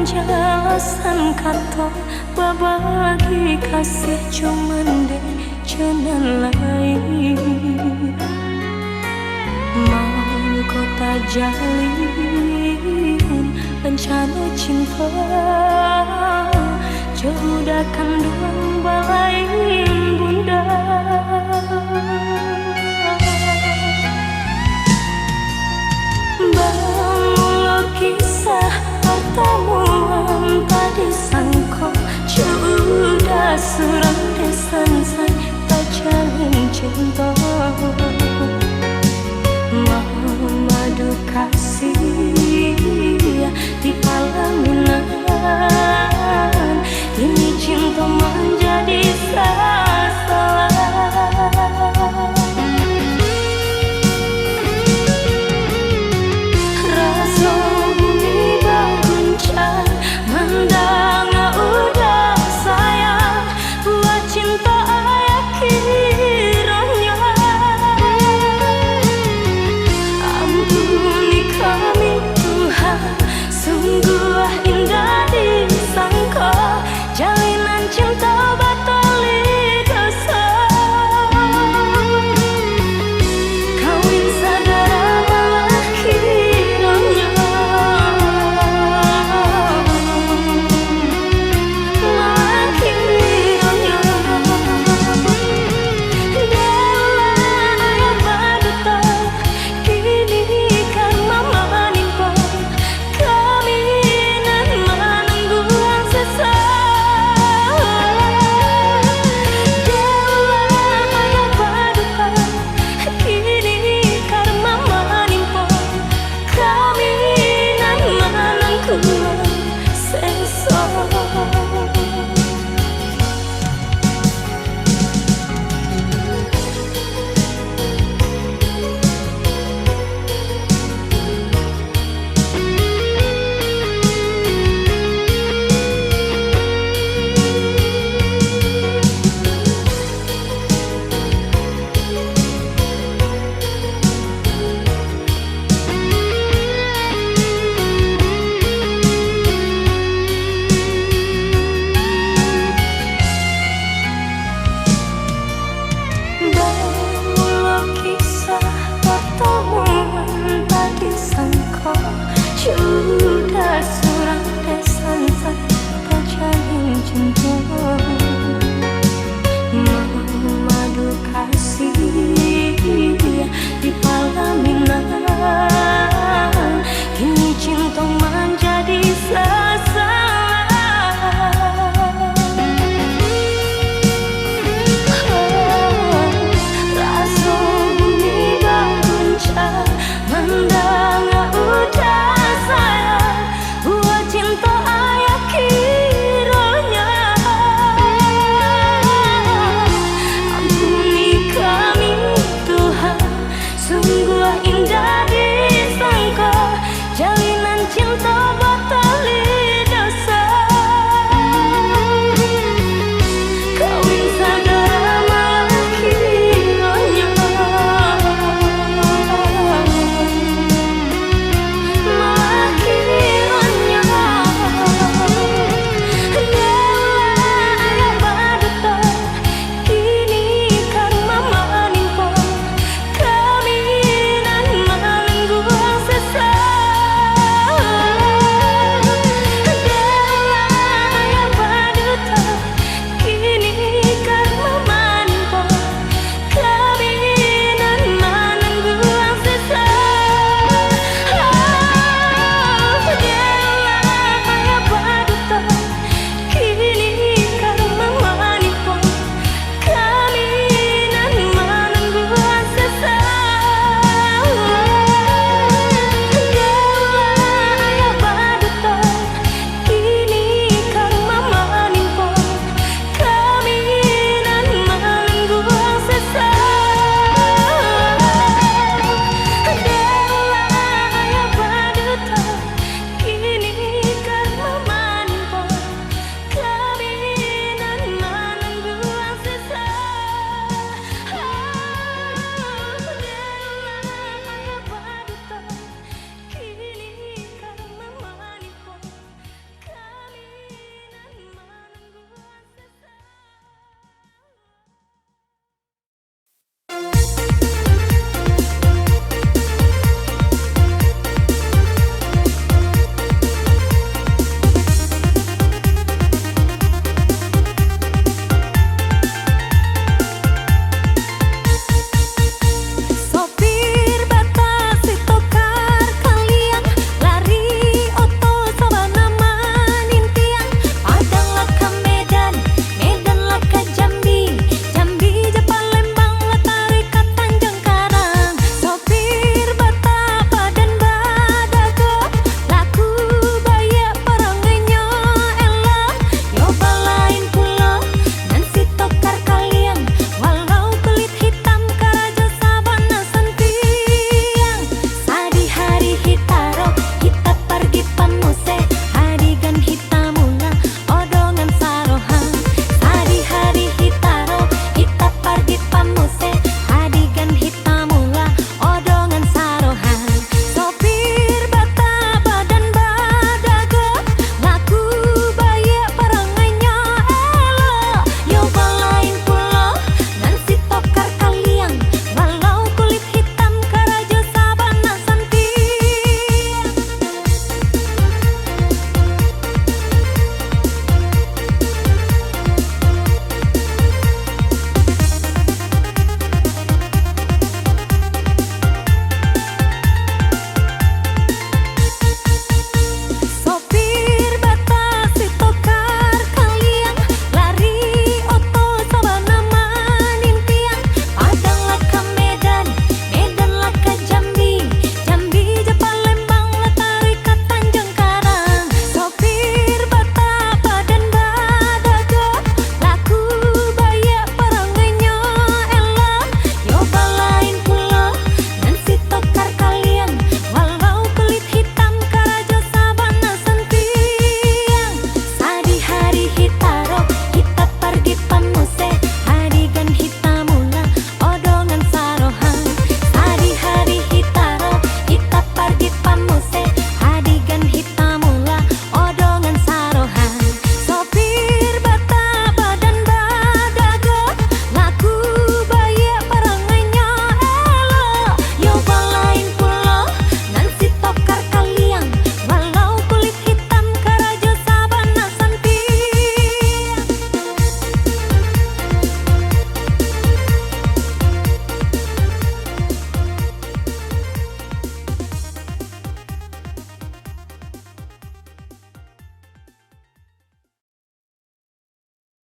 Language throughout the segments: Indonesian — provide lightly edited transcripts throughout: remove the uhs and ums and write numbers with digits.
penjelasan kata babagi kasih cuman deh jangan lain mau kota jalin rencana cinta jauhkan doang balain bunda. Bangun kisah pertemuan tadi sangko sudah surang desan tak jalin cinta madu kasih di pelaminan ini cinta menjadi salah. Rasa bumi berguncang mendang udah sayang buat cinta ayah kiranya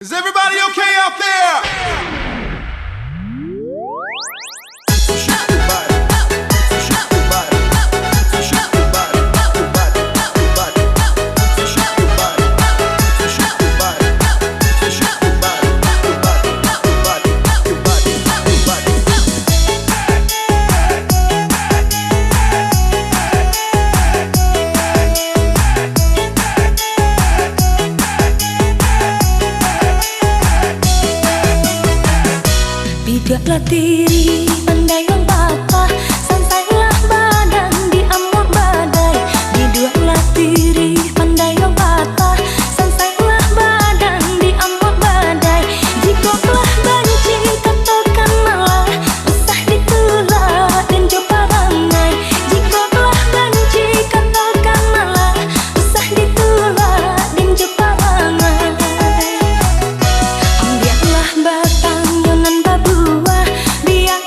Is everybody okay out there? Bidaklah diri pandai membata, santailah badan di amur badai. Bidaklah diri pandai membata, santailah badan di amur badai. Jika telah benci katakan malah, usah ditolak dan coba rangai. Jika telah benci katakan malah, usah ditolak dan coba rangai. Ambillah batang yonan babu, biar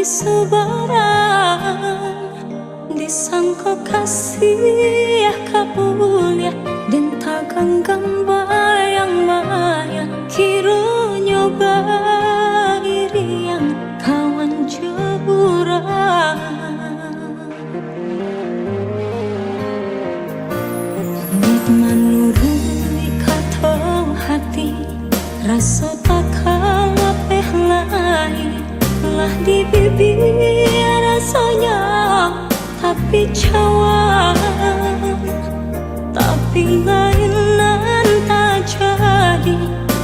sebarang disangka kasih kapulia dan takanggang bayang-bayang kiro nyoba iriang kawan jeburang nik manurui kata hati rasa tak kalapeh lain lah di bibir rasanya tapi cawan tapi lainan tak jadi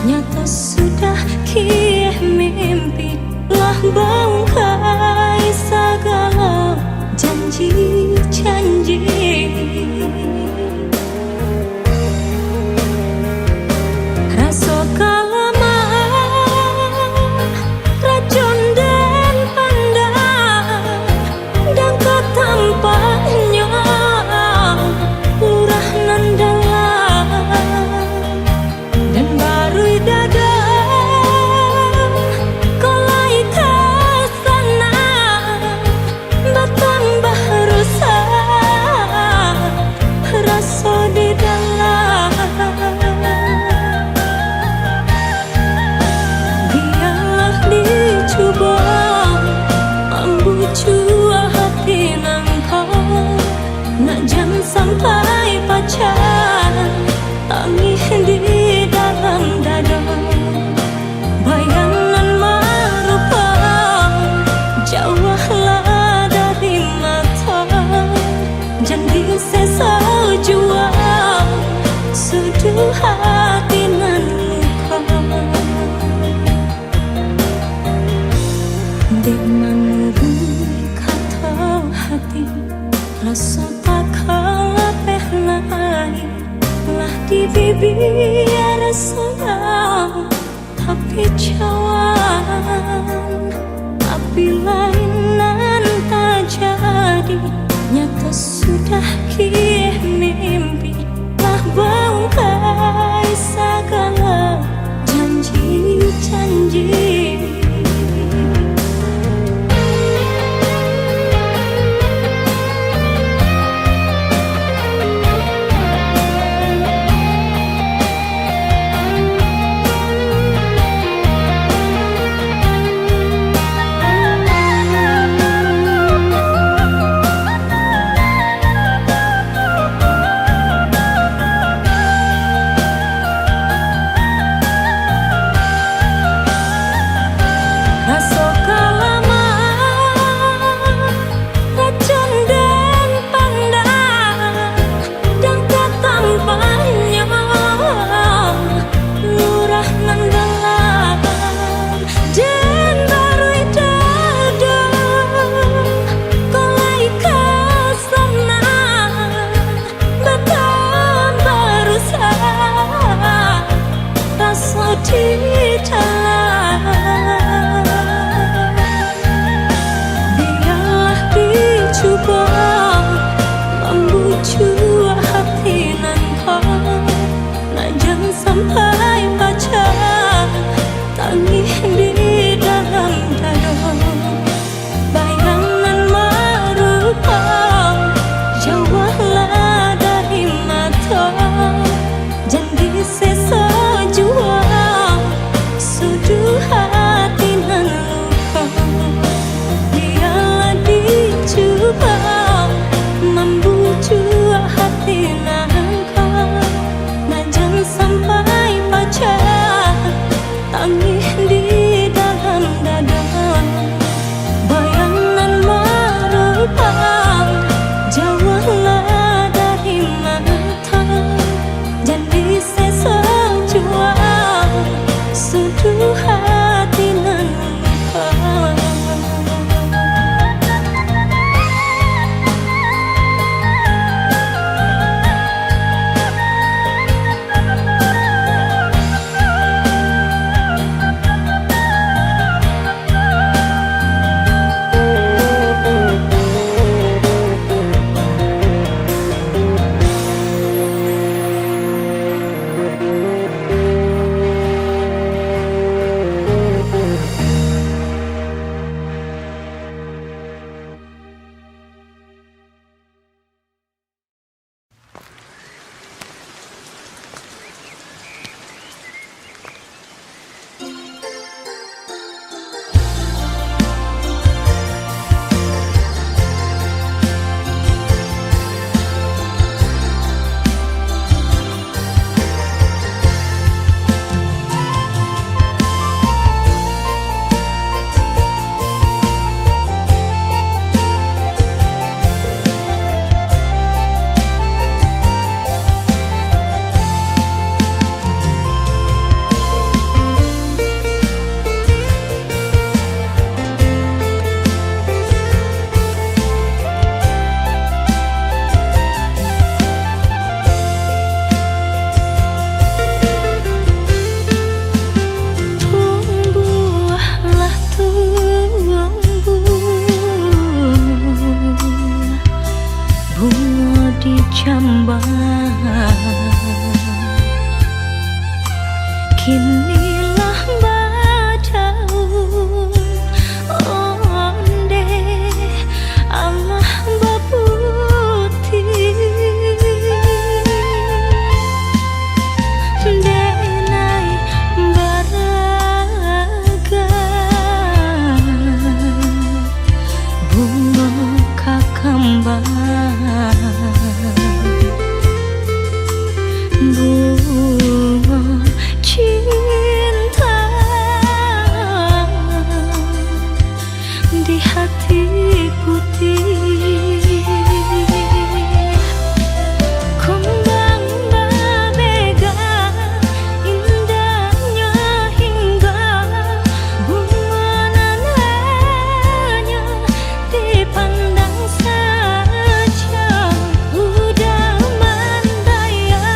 nyata sudah kieh mimpi lah bangkai segala janji-janji rasa kalaman racun dan pandai dan ketampaknya lurah nan dalam dan baru dada kolai kesana bertambah rusak rasa di dalam biarlah dicoba ambu jua hati nangkau nak jangan sampai pacaran tangih di dalam dada bayangan merupa jauhlah dari mata jangan sesal jua sudah hati nan luka dek menurut kata hati rasa tak kalapeh lain lah di bibir sayang tapi cawan tapi lainan tak jadi nyata sudah kieh mimpi lah bangkai segala janji-janji Jambang, kinilah badaun onde Allah baputi denai baraga bunga kakambang bunga cinta di hati putih, kembang berbega indahnya hingga bunga nananya dipandang saja udah mandaya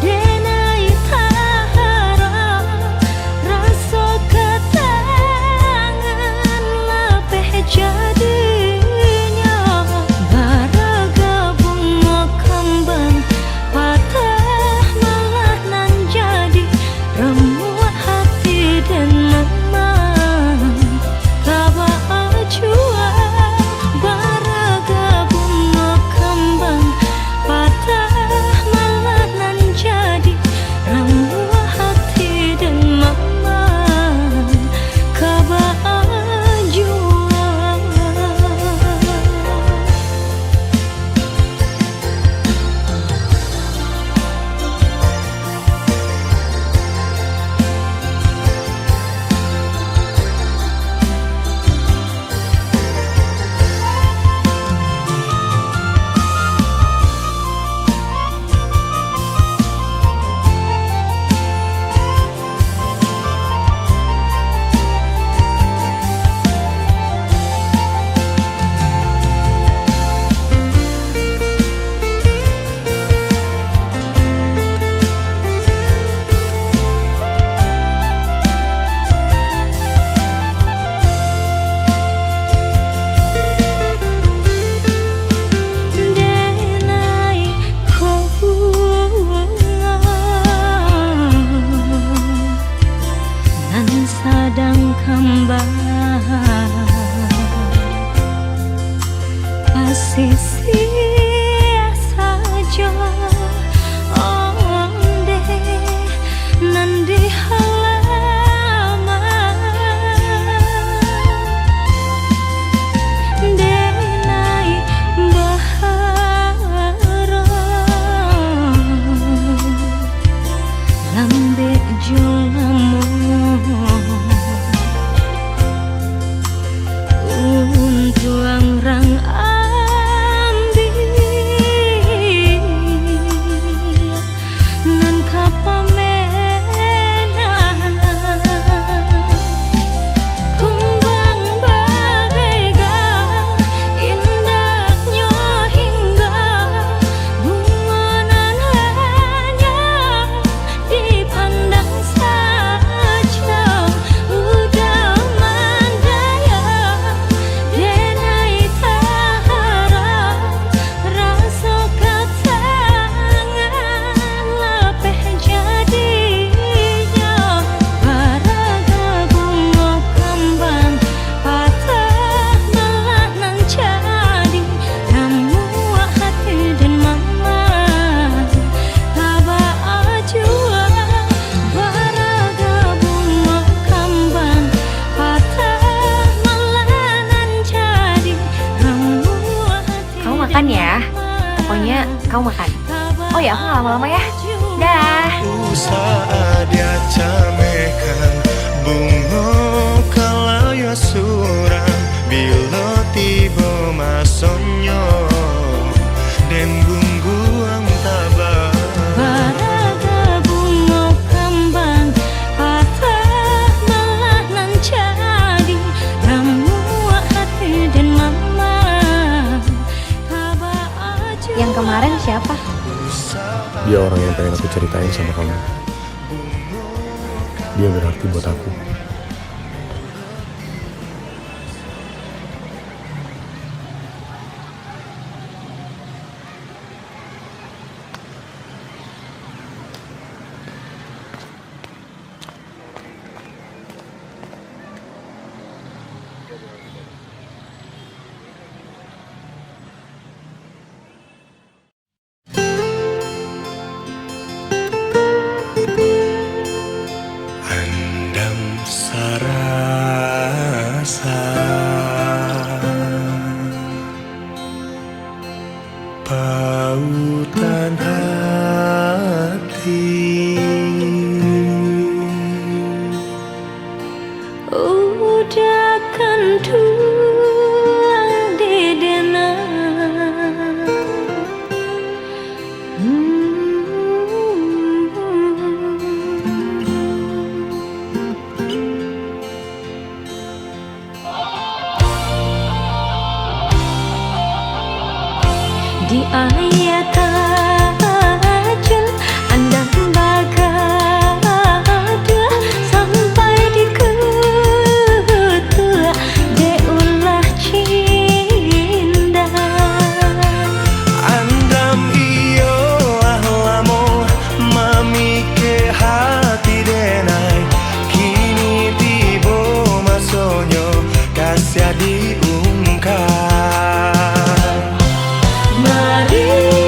denai tahara rasa ketangan lapeh jadinya baraga bunga kembang patah malah nan jadi remuk hati dan memang kaba jua baraga bunga kembang patah malah nan jadi remuk hati dan memang kaba jua. Denai ko bunga nan sadang kembang pasisi saja onde nan di halaman denai bahara lambe jolamu untuang rang ambil nan kapamena kumbang berbega indahnya hingga bunga nananya dipandang saja udah mandaya denai tahara rasa ketangan lapeh jadinya baraga bunga kembang patah malah nan jadi remuk hati dan mama kaba jua baraga bunga kembang patah malah nan jadi remuk hati. Kamu makan ya, pokoknya kamu makan. Oh ya, aku nggak lama-lama ya. Dah. Usaha dia camekan bunga kalaya surang bila tiba masonyo dan bungguang tabah Baraga bunga kembang patah malah nan jadi remuk hati dan mama kaba Yang kemarin siapa? Dia orang yang pengen aku ceritain sama kamu. Dia berarti buat aku. di ayat tajun anda bagada sampai di ketua deulah cinta Andam iyo ahlamo mami ke hati denai kini tibo masonyo kasih diungkap mari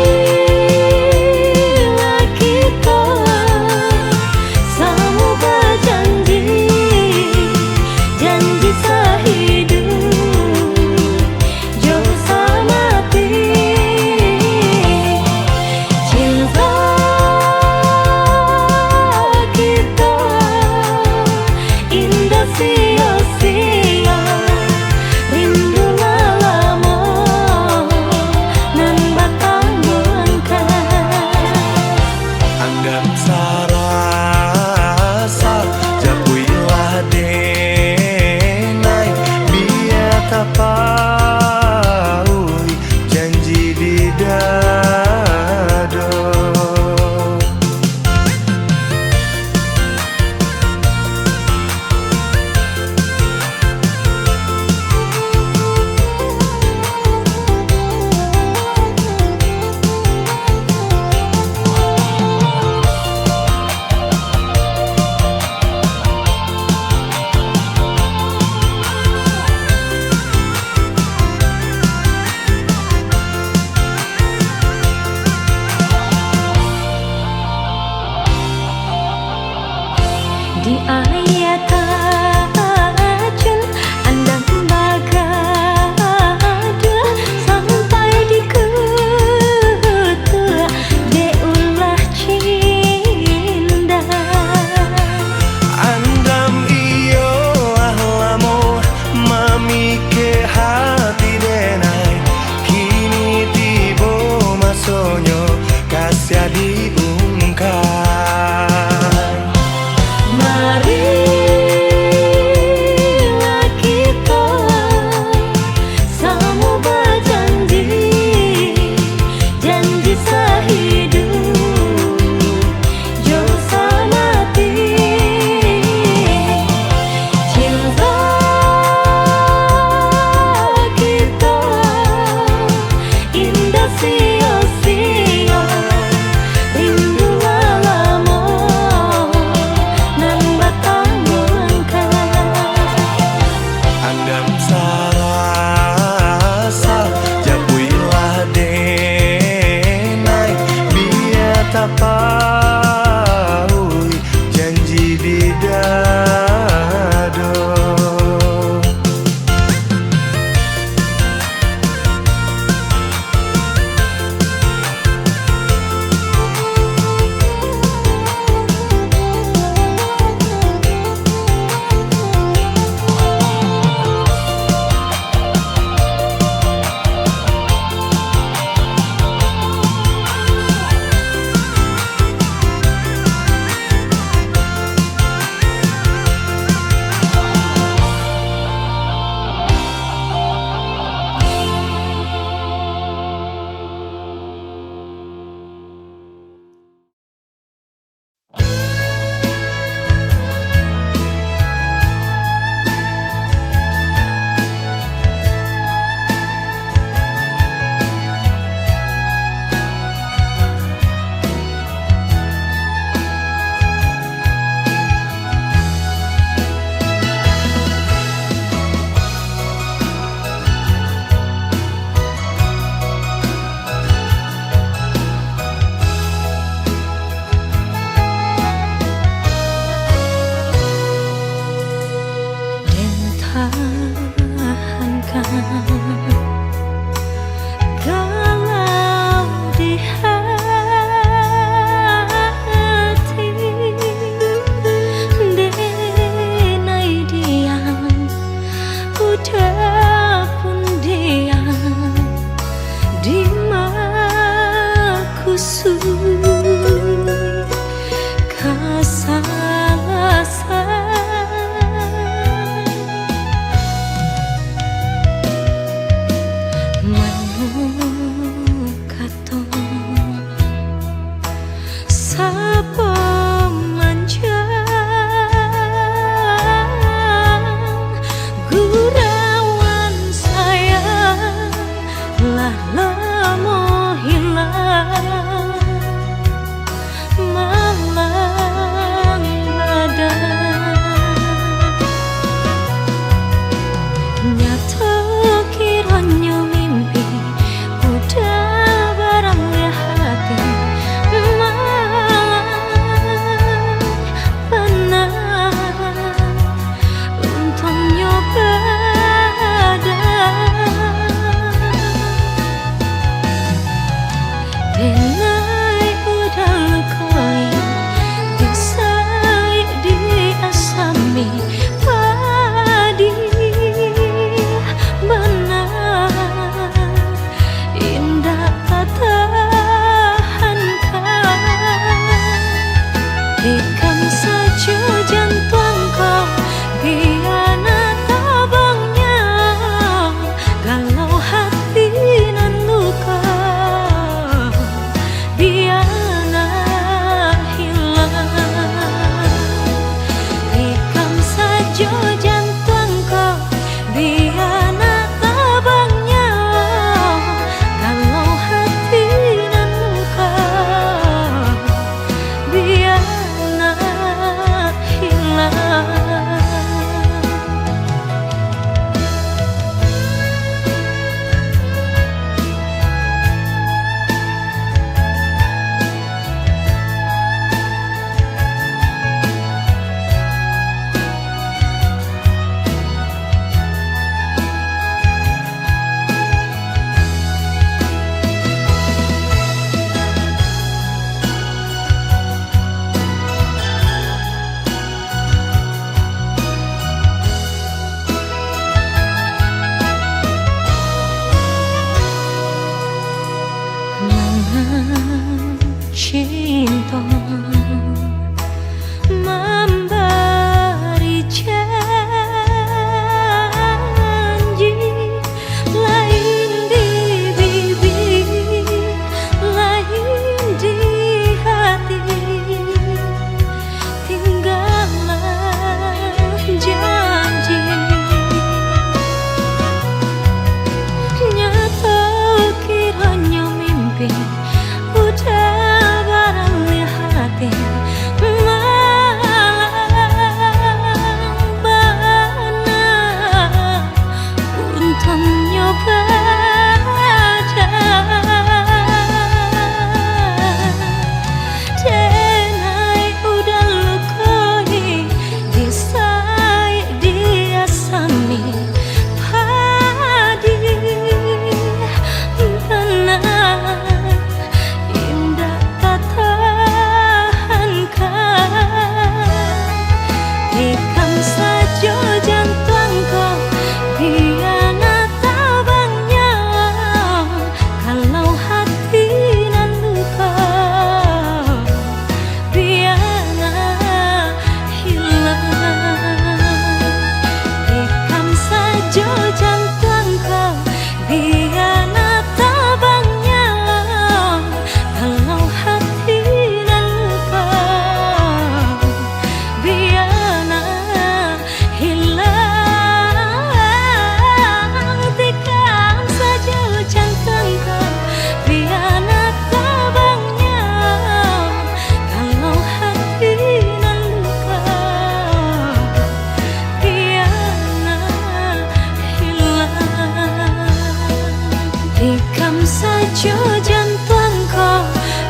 Rekam saja jantungku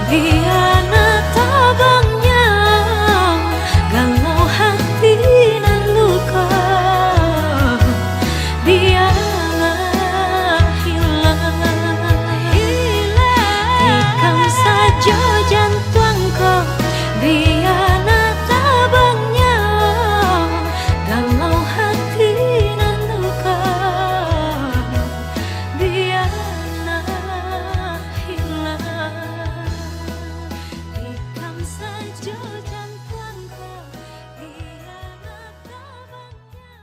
biar tabangnya, galau hati nan luka biarlah hilang. Rekam saja jantungku biar tabangnya, galau hati nan luka biarlah hilang. Rekam saja jantungku biar tabangnya.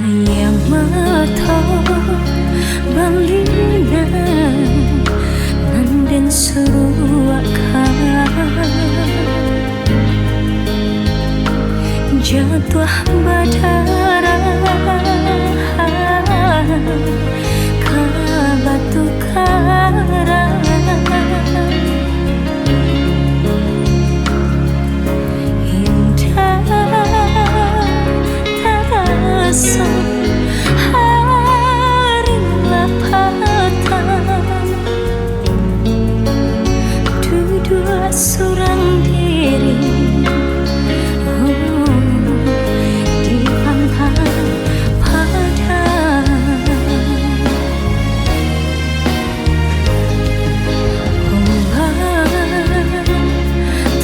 Ayam mata balina nanden suruakan jatuh badara ka batu karang. Terasa hari lapatan, dua surang diri di pantai padang.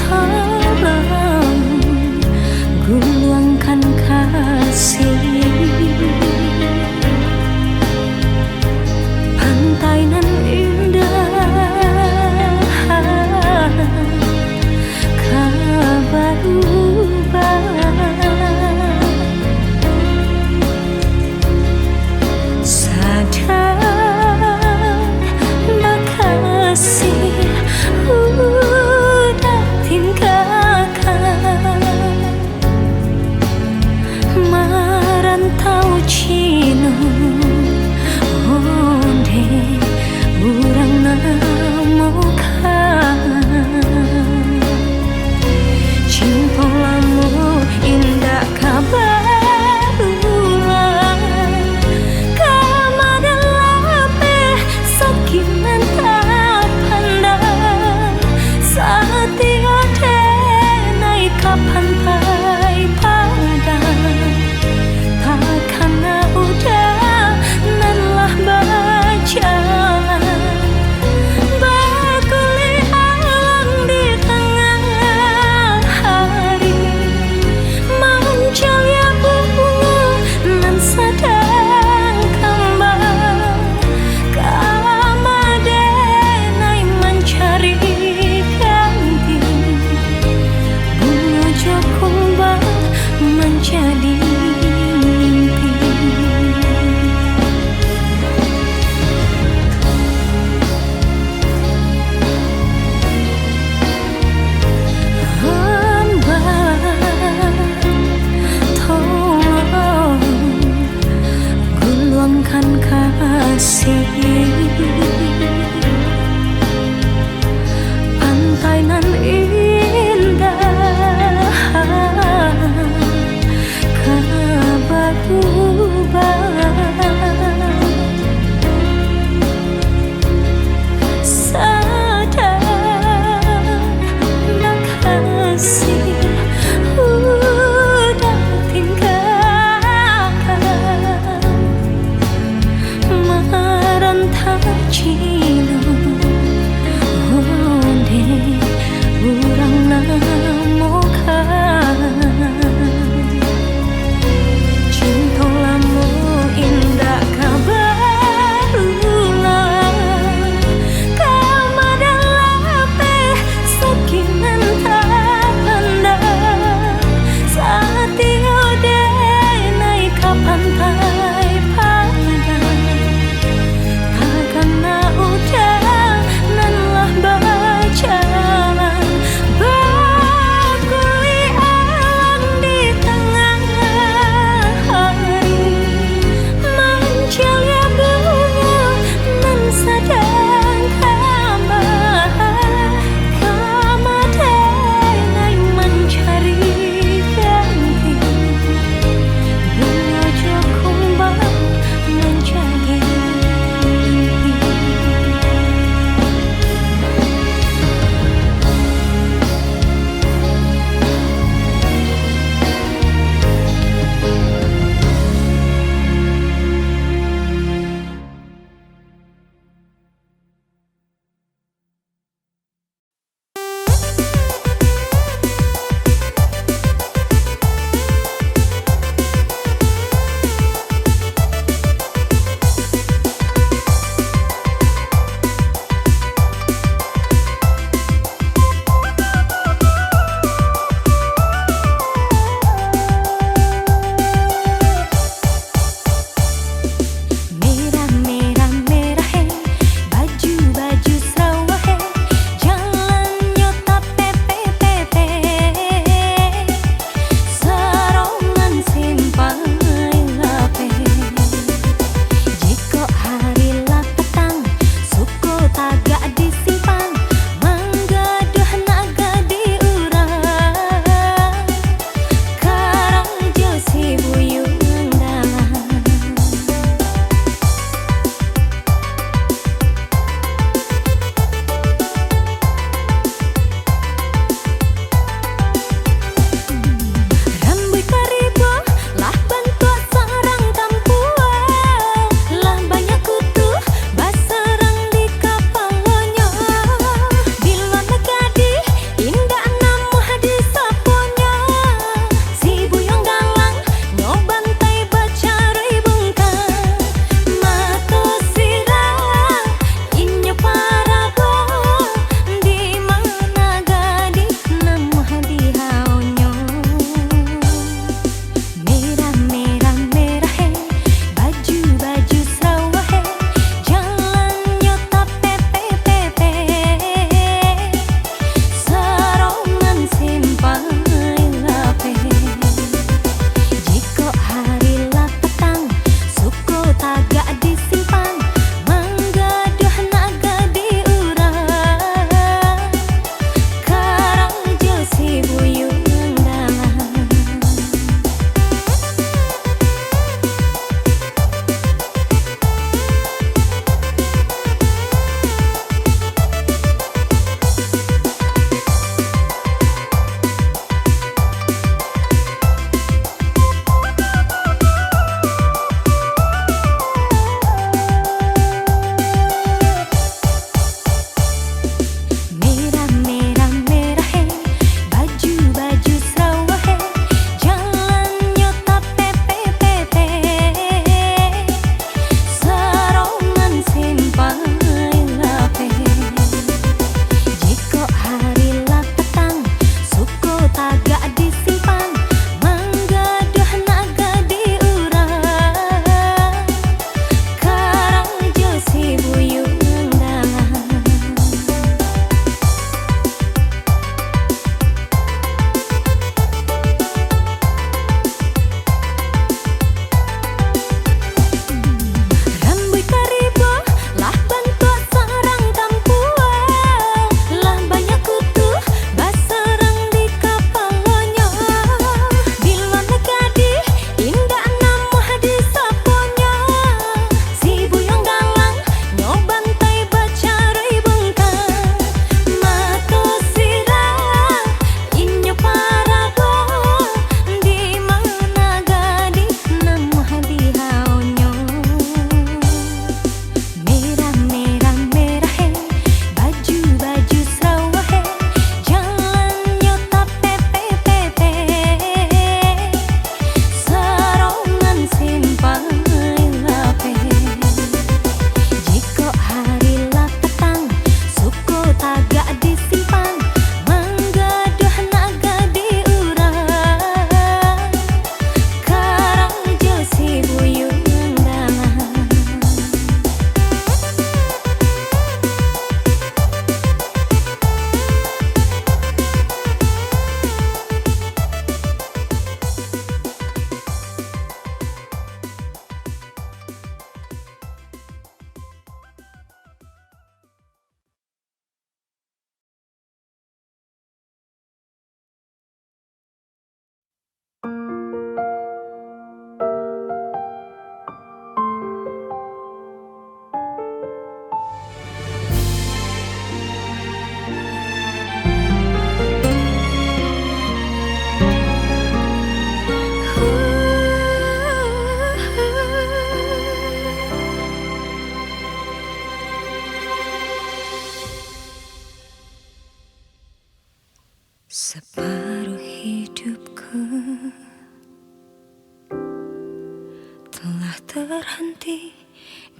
Tolong guluangkan kasih, pantai nan indah kabarubah. Sadar makasih udah tinggalkan marantau Cino onde urang namokan. Cinta lamu indah kabar ulang kamadalah sakinan tak pandang saat tiada naik ke pantai padang. Karena udah nanlah berjalan berkulit alam di tengah hari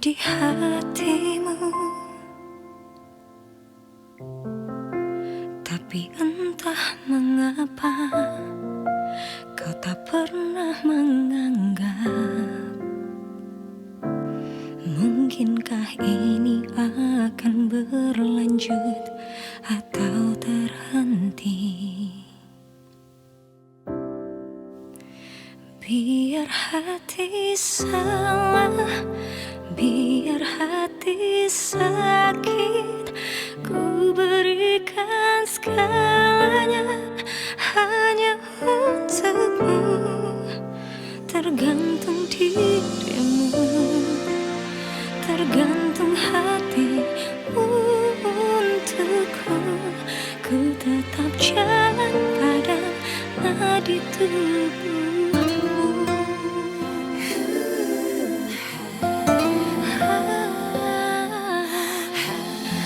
di hatimu. Tapi entah mengapa kau tak pernah menganggap. Mungkinkah ini akan berlanjut atau terhenti? Biar hati salah, biar hati sakit, ku berikan segalanya hanya untukmu. Tergantung dirimu, tergantung hatimu untukku. Ku tetap jalan pada nadi tubuhmu.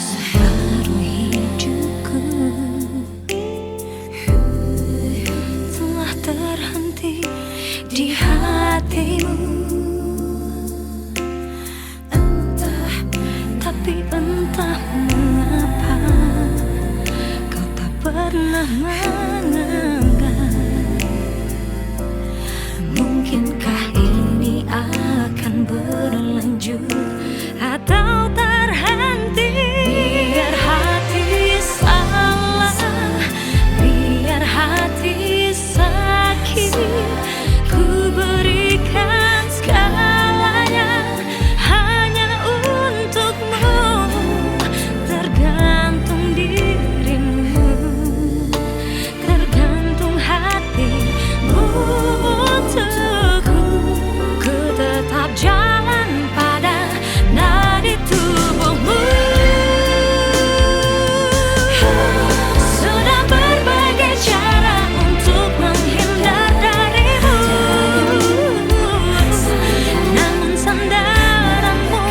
Separuh hidupku telah terhenti di hatimu. Tapi entah mengapa kau tak pernah menganggap. Mungkinkah ini akan berlanjut atau terhenti? Biar hati salah, biar hati sakit, ku berikan segalanya hanya untukmu. Tergantung dirimu, tergantung hatimu untukku. Ku tetap jalan pada nadi tubuhmu. Sudah berbagai cara untuk menghindar darimu, namun sandaranmu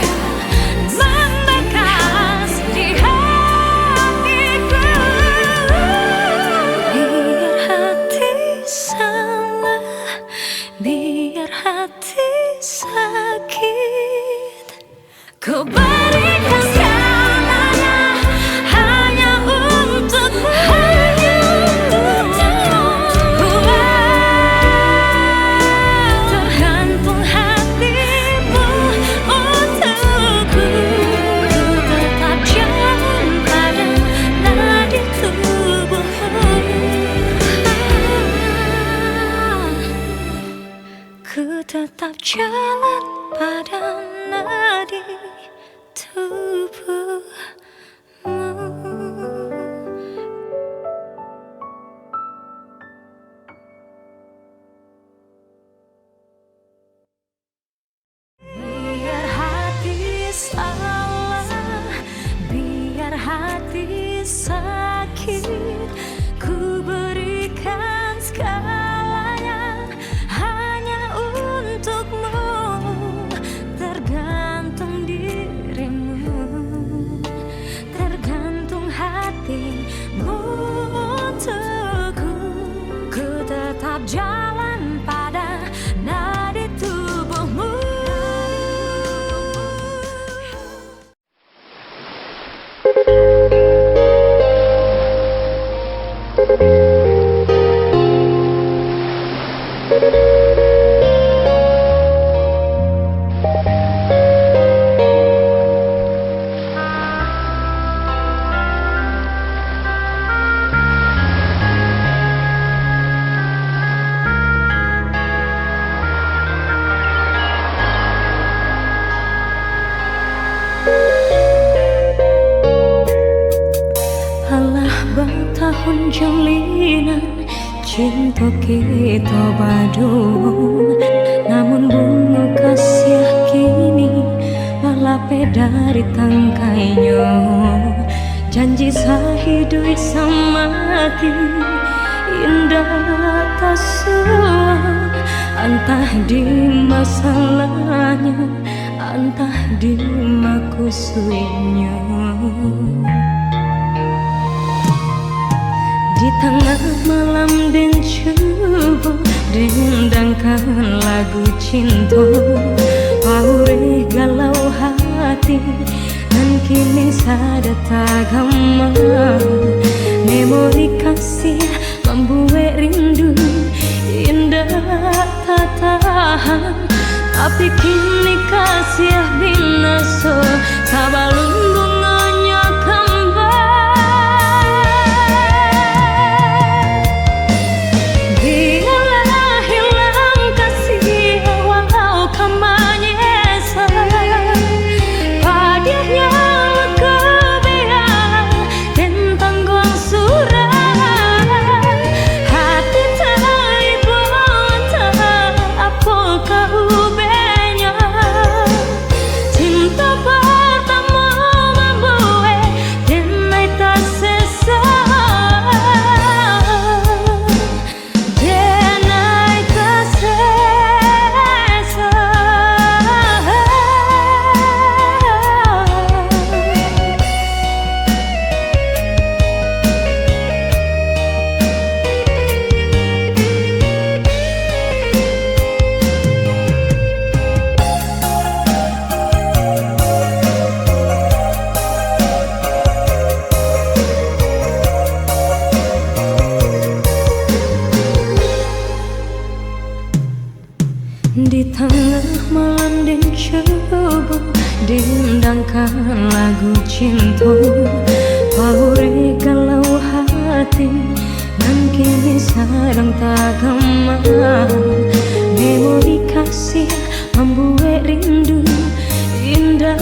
membekas di hatiku. Biar hati salah, biar hati sakit, ku berikan segalanya hanya untukmu. Tergantung hatimu untukku. Ku tetap jalan pada nadi tubuhmu. Ku tetap jalan pada nadi tubuhmu. Biar hati salah, biar hati sakit, ku berikan segalanya hanya untukmu. Tergantung dirimu, tergantung hatimu untukku. Ku tetap jalan pada nadi tubuhmu. Alah bertahun jalinan cinta kita badung, namun bunga kasih kini lalape dari tangkainya. Janji sahidup samati indah tak selang, entah di masalahnya, entah di makusuinya. Di tengah malam dan coba dendangkan lagu cinta, paure galau hati hati dan kini sadar gama memori kasih membuat rindu indah tak tahan tapi kini kasih binaso sabalun bunganya kembali biarlah hilang kasih walau kamanyesa padanya kebiar tentang gong surah hati tak ibu tak apa kau benya cinta pertama membuat denai tak sesat denai tak sesat. Di tengah malam dan coba diundangkan lagu cinta Pahure galau hati dan kini sedang tak gema memori kasih membuat rindu indah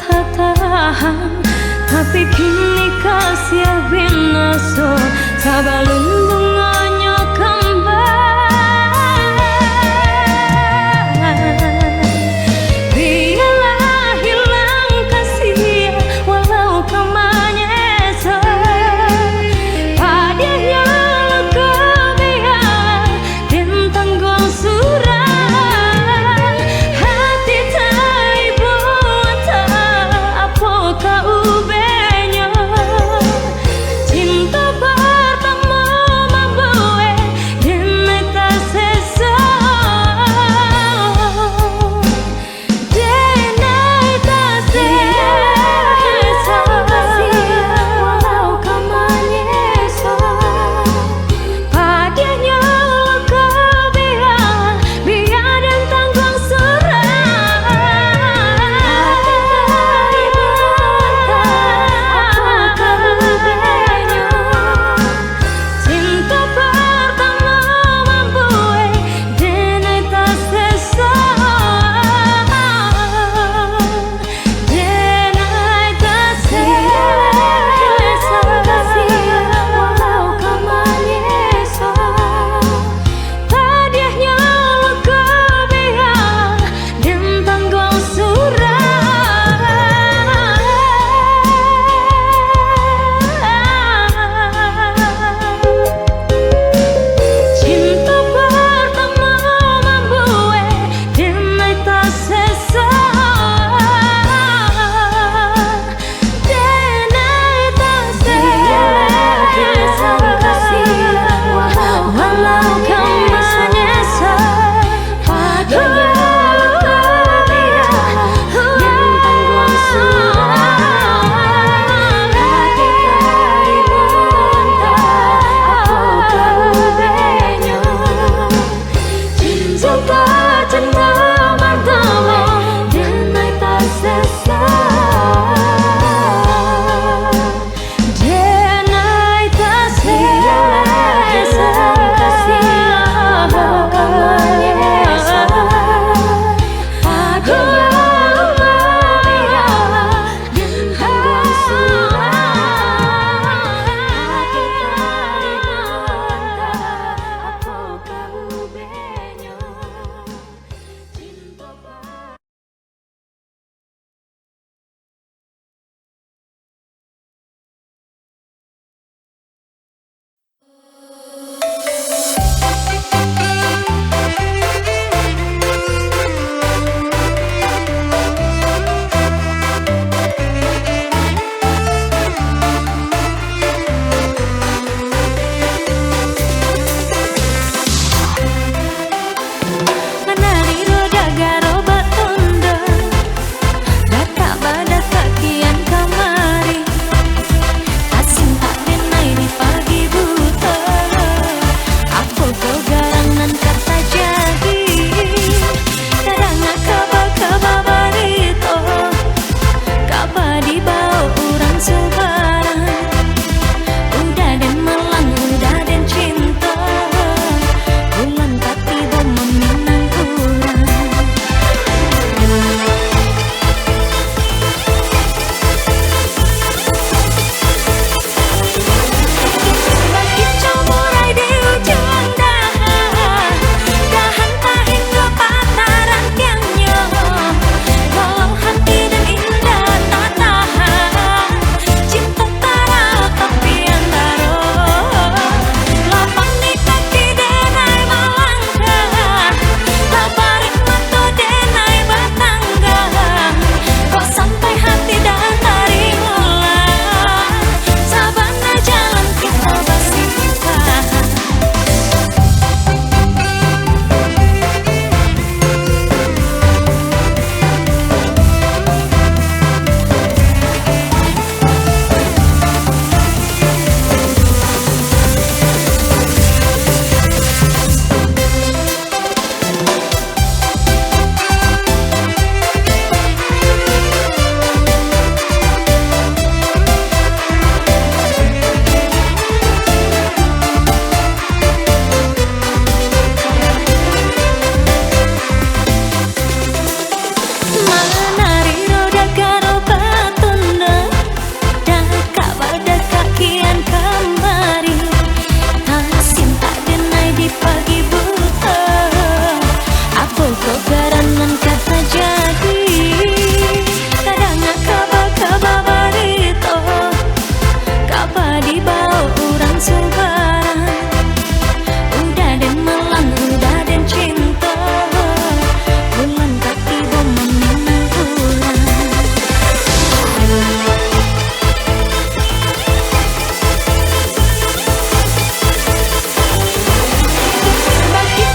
tak tahan tapi kini kasih binaso sabalun bunganya kembali biarlah hilang kasih walau kamanyesa padanya kebiar pagi buta. Aku kok garangan kata jadi. Kadang kaba barito, kaba dibawa orang sembarang. Udah dan malang, udah dan cinta. Bulan kaki bom memang pulang. Bagi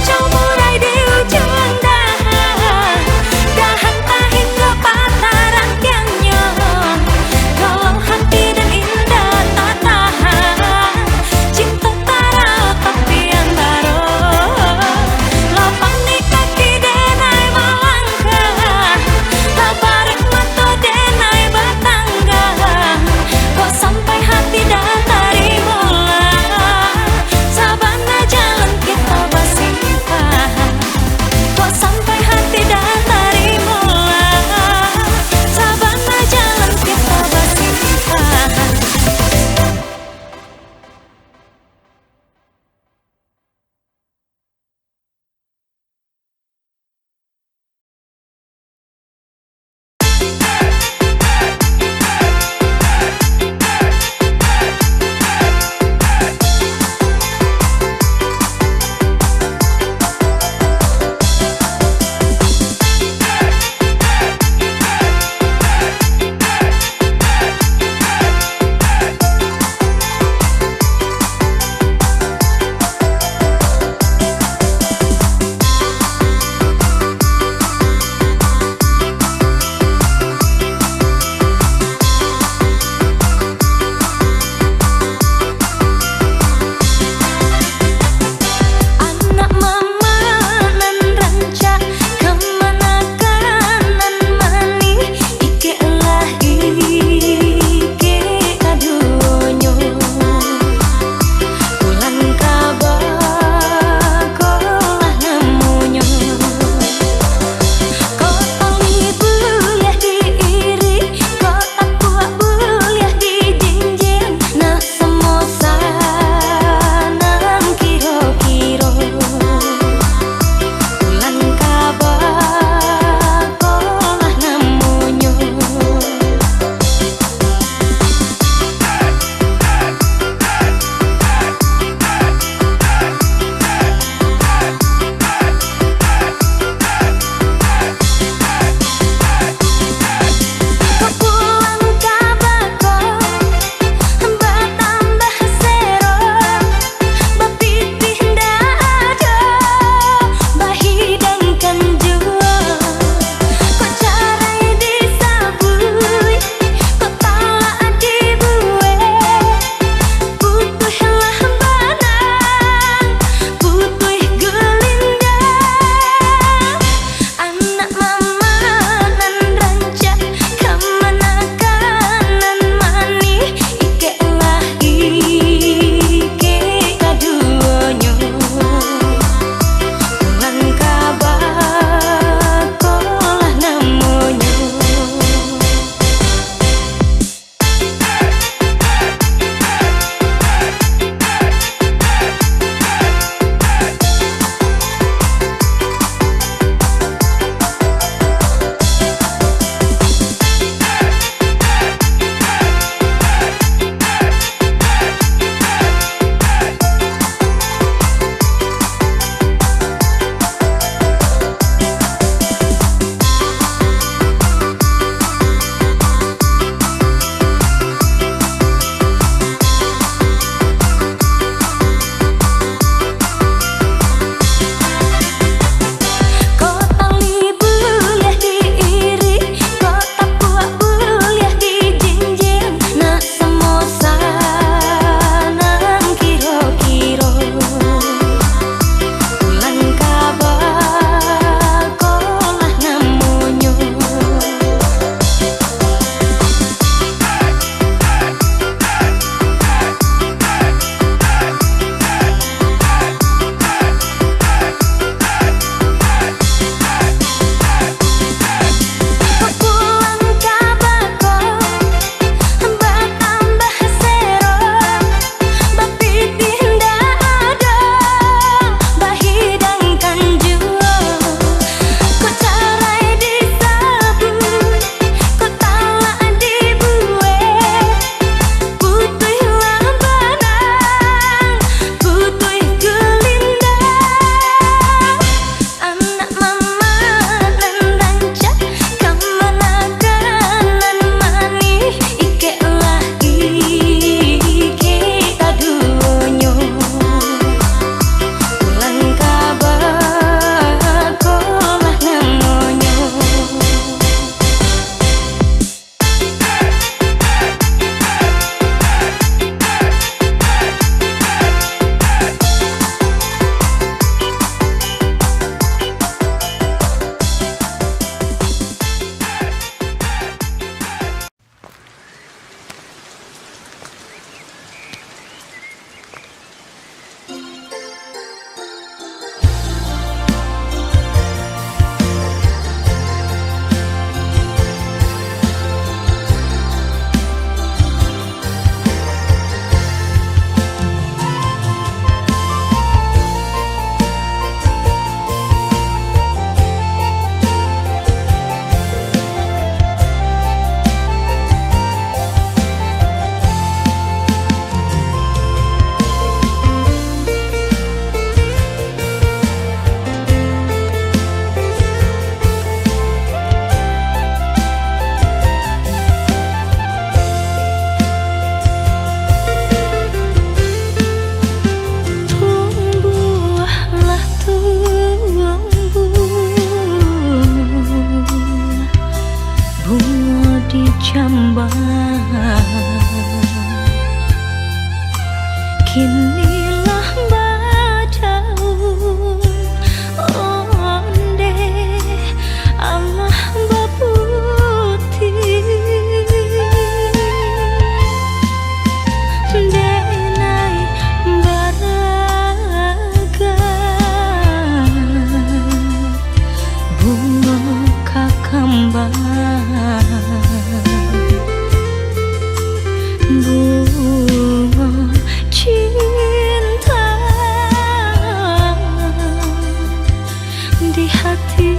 hati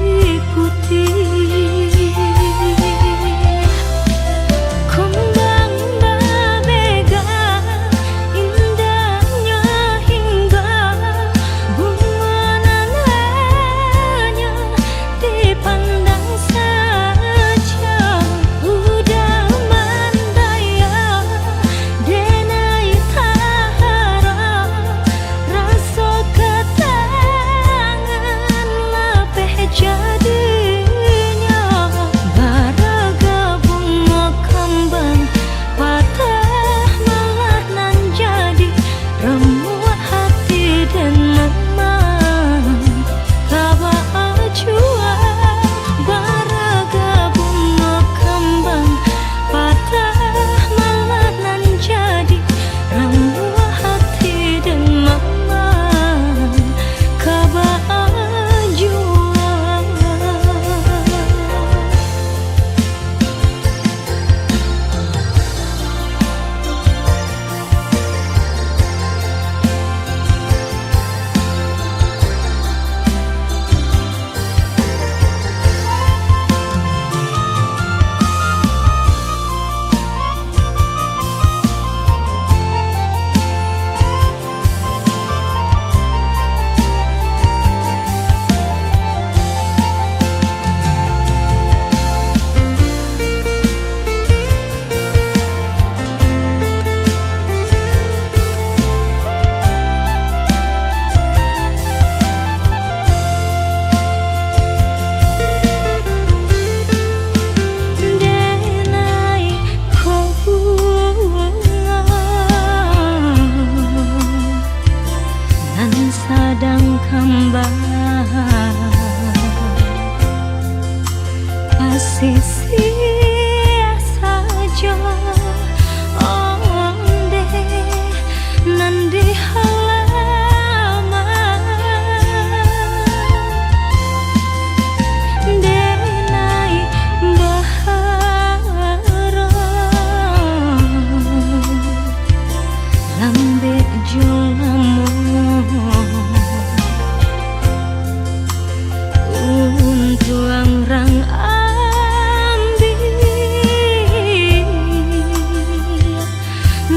putih. Kumbang berbega indahnya hingga bunga nananya dipandang saja. Udah mandaya denai tahara rasa ketangan lapeh jadinya. Baraga bunga kembang patah malah nan jadi remuk hati dan memang kaba jua. Baraga bunga kembang patah malah nan jadi remuk hati dan memang kaba jua. Denai kau bunga nan sadang kembang pasisi saja onde nan di halaman. Denai bahara lambe jolamu untuang rang ambil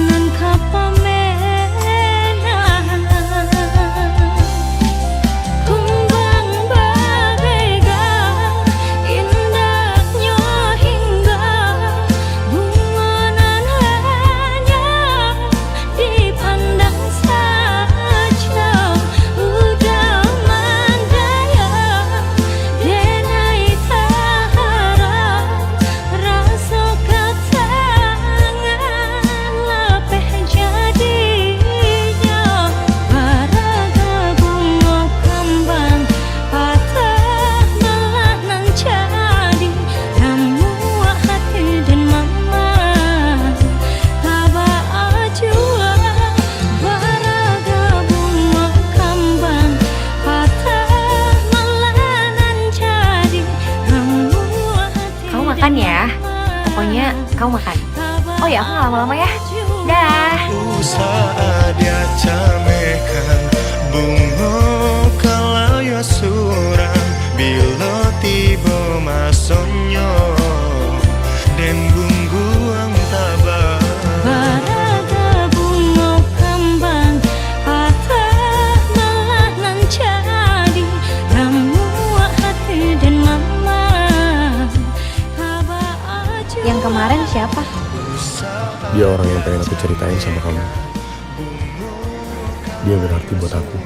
nan kapamenan. Kumbang berbega indahnya hingga bunga nananya dipandang saja. Udah mandaya denai tahara rasa ketangan lapeh jadinya. Baraga bunga kembang patah malah nan jadi remuk hati dan memang kaba jua. Baraga bunga kembang patah malah nan jadi remuk hati. Kamu makan ya. Pokoknya kamu makan. Oh ya, aku nggak lama-lama ya. Dah. Saat dia camekan bunga kalaya surang bila tiba masonyo dan bungguang tabah. Baraga bunga kembang patah malah nan jadi remuk hati dan memang kaba jua. Yang kemarin siapa? Dia orang yang pengen aku ceritain sama kamu. Dia berarti buat aku.